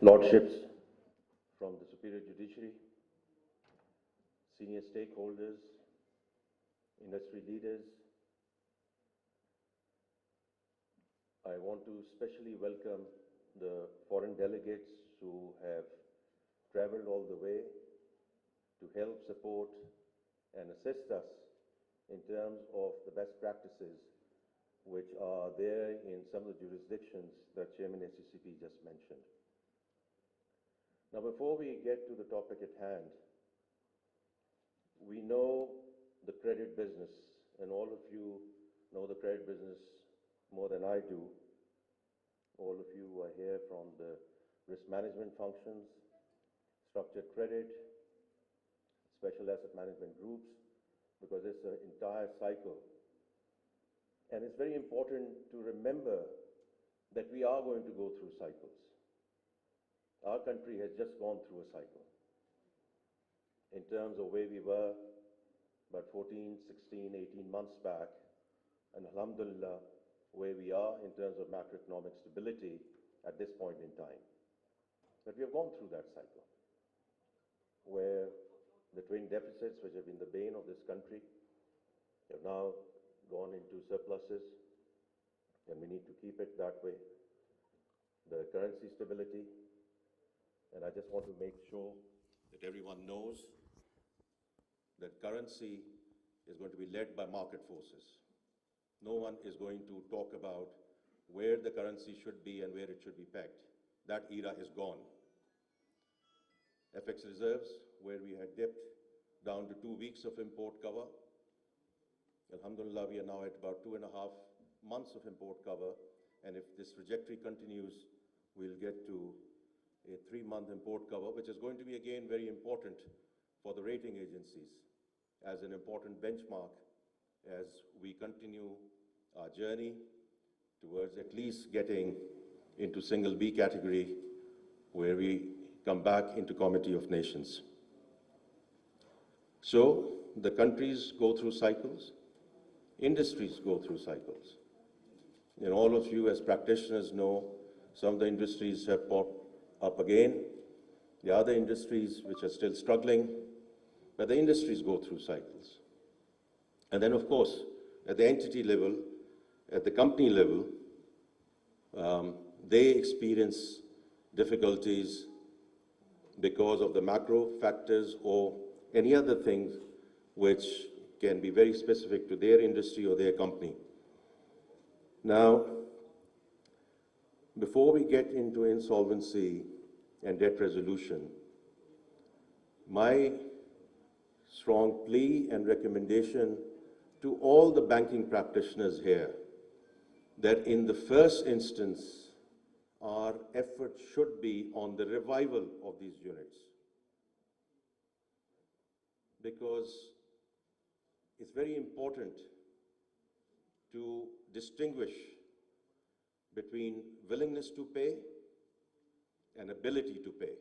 Lordships from the Superior Judiciary, senior stakeholders, industry leaders, I want to specially welcome the foreign delegates who have traveled all the way to help support and assist us in terms of the best practices which are there in some of the jurisdictions that Chairman SCCP just mentioned. Now, before we get to the topic at hand, we know the credit business, and all of you know the credit business more than I do. All of you are here from the risk management functions, structured credit, special asset management groups, because it's an entire cycle. And it's very important to remember that we are going to go through cycles. Our country has just gone through a cycle in terms of where we were about 14, 16, 18 months back, and alhamdulillah, where we are in terms of macroeconomic stability at this point in time. But we have gone through that cycle where the twin deficits, which have been the bane of this country, have now gone into surpluses, and we need to keep it that way. The currency stability, and I just want to make sure that everyone knows that currency is going to be led by market forces. No one is going to talk about where the currency should be and where it should be pegged. That era is gone. FX reserves, where we had dipped down to 2 weeks of import cover. Alhamdulillah, we are now at about 2.5 months of import cover, and if this trajectory continues, we'll get to a 3-month import cover, which is going to be again very important for the rating agencies as an important benchmark as we continue our journey towards at least getting into single B category, where we come back into Committee of Nations. So the countries go through cycles, industries go through cycles. And all of you as practitioners know some of the industries have popped up again, the other industries which are still struggling, but the industries go through cycles. And then, of course, at the entity level, at the company level, they experience difficulties because of the macro factors or any other things which can be very specific to their industry or their company. Now, before we get into insolvency and debt resolution, my strong plea and recommendation to all the banking practitioners here that in the first instance, our effort should be on the revival of these units. Because it's very important to distinguish between willingness to pay and ability to pay.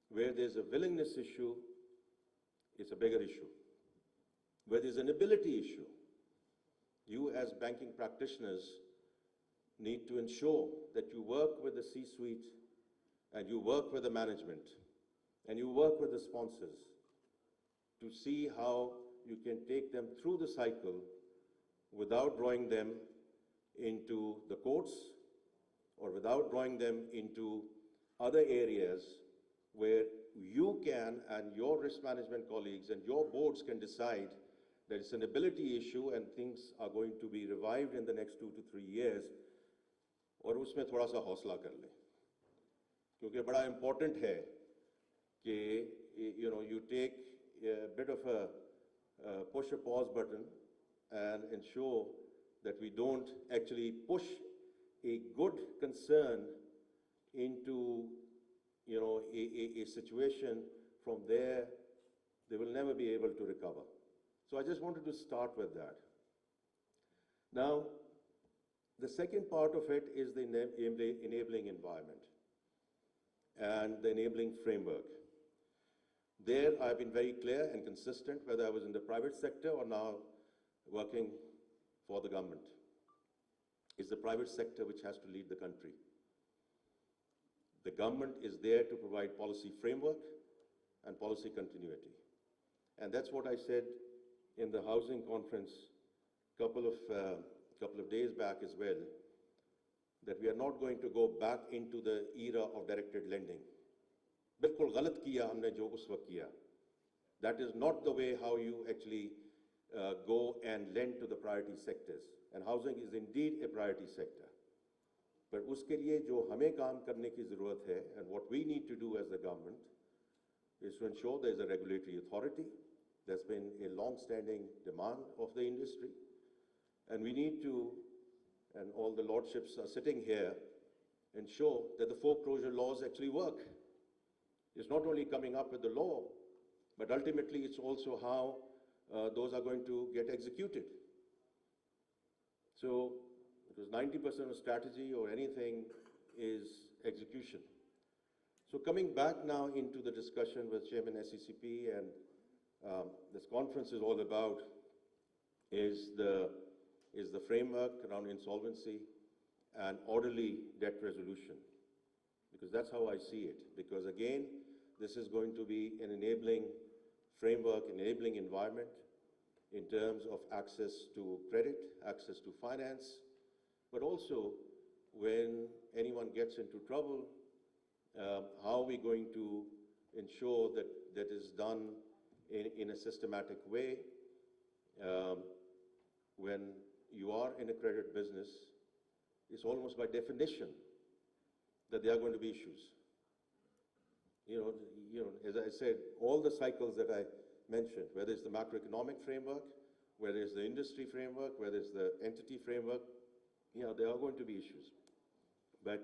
Where there's a willingness issue, it's a bigger issue. Where there's an ability issue, you as banking practitioners need to ensure that you work with the C-suite and you work with the management and you work with the sponsors to see how you can take them through the cycle without drawing them into the courts or without drawing them into other areas where you can and your risk management colleagues and your boards can decide that it's an ability issue and things are going to be revived in the next 2 to 3 years, और उसमें थोड़ा सा हौसला कर लें, क्योंकि बड़ा important है कि you take a bit of a push a pause button and ensure that we don't actually push a good concern into a situation from there they will never be able to recover. So I just wanted to start with that. Now, the second part of it is the enabling environment and the enabling framework. There, I've been very clear and consistent, whether I was in the private sector or now working for the government. It's the private sector which has to lead the country. The government is there to provide policy framework and policy continuity. And that's what I said in the housing conference couple of days back as well, that we are not going to go back into the era of directed lending. बिल्कुल गलत किया हमने जो उस वक्त किया. That is not the way how you actually go and lend to the priority sectors. And housing is indeed a priority sector. But उसके लिए जो हमें काम करने की ज़रूरत है, and what we need to do as the government is to ensure there is a regulatory authority. That's been a long-standing demand of the industry. And we need to, and all the lordships are sitting here, ensure that the foreclosure laws actually work. It's not only coming up with the law, but ultimately it's also how those are going to get executed. So, because 90% of strategy or anything is execution. So coming back now into the discussion with Chairman SECP, and this conference is all about is the framework around insolvency and orderly debt resolution. Because that's how I see it. Because again, this is going to be an enabling framework, enabling environment in terms of access to credit, access to finance, but also when anyone gets into trouble, how are we going to ensure that that is done in a systematic way? When you are in a credit business, it's almost by definition that there are going to be issues. You know, as I said, all the cycles that I mentioned, whether it's the macroeconomic framework, whether it's the industry framework, whether it's the entity framework, there are going to be issues. But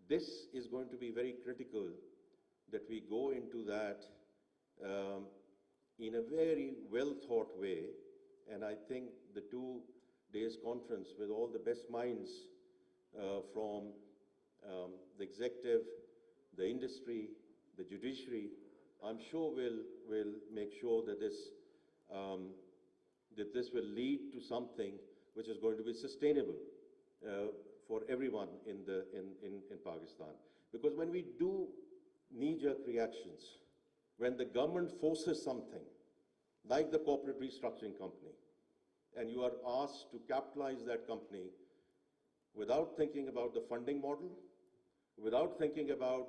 this is going to be very critical that we go into that in a very well thought way. And I think the 2 days conference with all the best minds from the executive, the industry, the judiciary, I'm sure will make sure that this will lead to something which is going to be sustainable for everyone in Pakistan. Because when we do knee-jerk reactions, when the government forces something, like the corporate restructuring company, and you are asked to capitalize that company without thinking about the funding model, without thinking about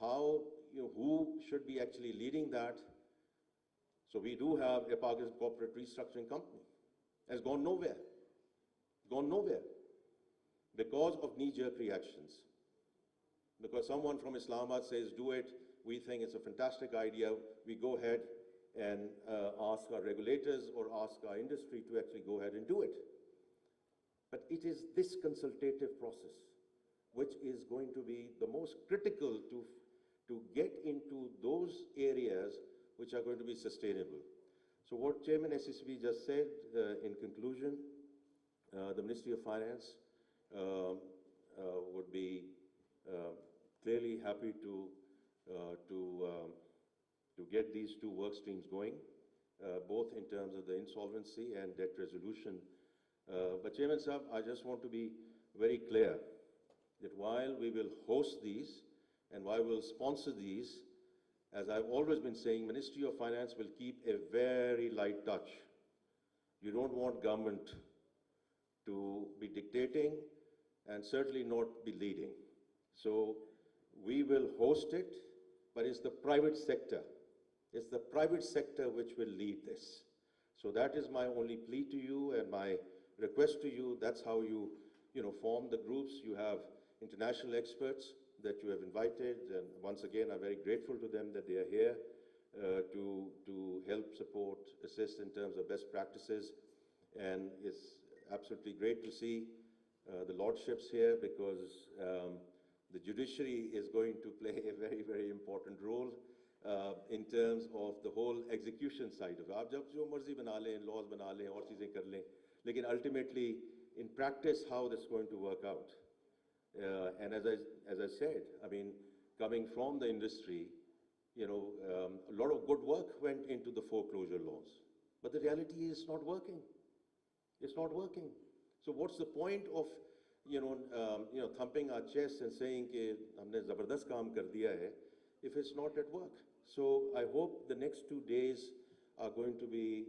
how, who should be actually leading that. So we do have a Pakistan corporate restructuring company. Has gone nowhere. Gone nowhere. Because of knee-jerk reactions. Because someone from Islamabad says, do it, we think it's a fantastic idea, we go ahead and ask our regulators or ask our industry to actually go ahead and do it. But it is this consultative process which is going to be the most critical to get into those areas which are going to be sustainable. So what Chairman SECP just said in conclusion, the Ministry of Finance would be clearly happy to get these 2 work streams going, both in terms of the insolvency and debt resolution. But Chairman Sahab, I just want to be very clear that while we will host these and while we'll sponsor these, as I've always been saying, Ministry of Finance will keep a very light touch. You don't want government to be dictating and certainly not be leading. So we will host it, but it's the private sector. It's the private sector which will lead this. So that is my only plea to you and my request to you. That's how you form the groups. You have international experts that you have invited, and once again, I'm very grateful to them that they are here to help support, assist in terms of best practices. And it's absolutely great to see the lordships here, because the judiciary is going to play a very, very important role in terms of the whole execution side of it. आप जब जो मर्जी बना लें, laws बना लें, और चीज़ें कर लें, लेकिन ultimately, in practice, how this is going to work out. And as I said, I mean, coming from the industry, a lot of good work went into the foreclosure laws, but the reality is not working. It's not working. So what's the point of thumping our chests and saying कि हमने ज़बरदस्त काम कर दिया है, if it's not at work. So I hope the next 2 days are going to be,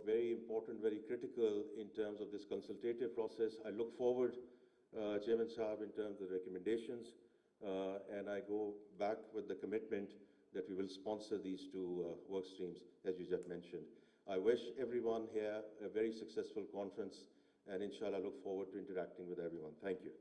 very important, very critical in terms of this consultative process. I look forward, Chairman Saab, in terms of recommendations, and I go back with the commitment that we will sponsor these two work streams, as you just mentioned. I wish everyone here a very successful conference, and inshallah look forward to interacting with everyone. Thank you.